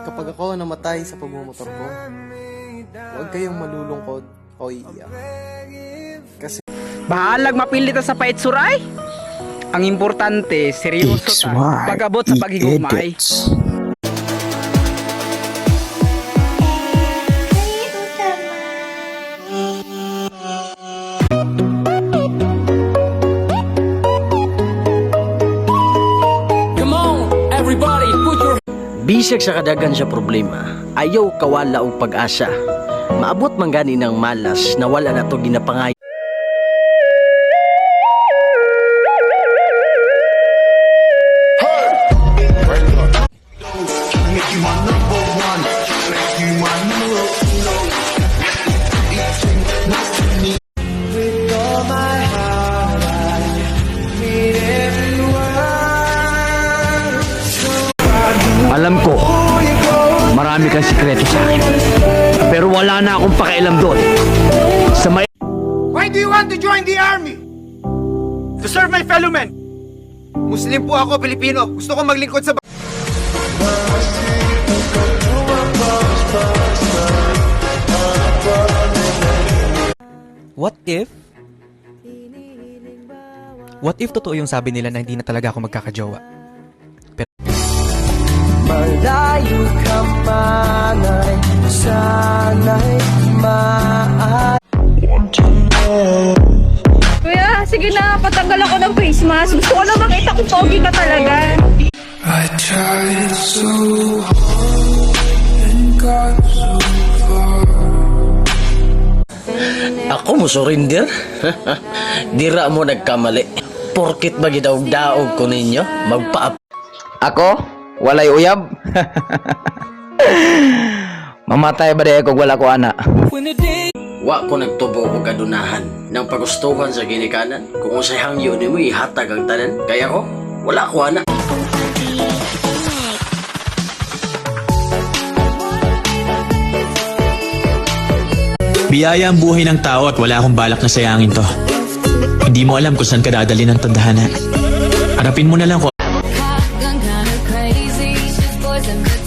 Kapag ako namatay sa pagmumotor ko, huwag kayong malulungkot o iiyak. Kasi Bahalag mapilita sa pait suray. Ang importante, seryoso ta. Pag-abot sa paghigugmay. Bisag sa kadagan sa problema, ayaw kawala og pag-asa. Maabot man gani ng malas na wala na to ginapangay. Alam ko, marami kang sikreto sa akin. Pero wala na akong pakialam doon. Sa may... Why do you want to join the army? To serve my fellow men. Muslim po ako, Pilipino. Gusto ko maglingkod sa... What if totoo yung sabi nila na hindi na talaga ako magkakajowa? Malayo ka man ay sana'y Kuya, sige na, patanggal ako ng face mask. Gusto ko lang makita kung pogi ka talaga. I tried so hard and got so far. Ako mo surrender? Dira mo nagkamali. Porkit ba gidaog-daog ko ninyo? Magpaap. Ako? Walay uyab? Mamatay ba di ako wala ko ana? Wa ko nagtubo og kadunahan ng pagustuhan sa ginikanan. Kung unsay hangyo nimo ihatag ang tanan. Kaya ko wala ko ana. Biyaya ang buhay ng tao at wala akong balak na sayangin to. Hindi mo alam kung saan ka dadali ng tadhana. Harapin mo na lang ko. Crazy, she's poison, but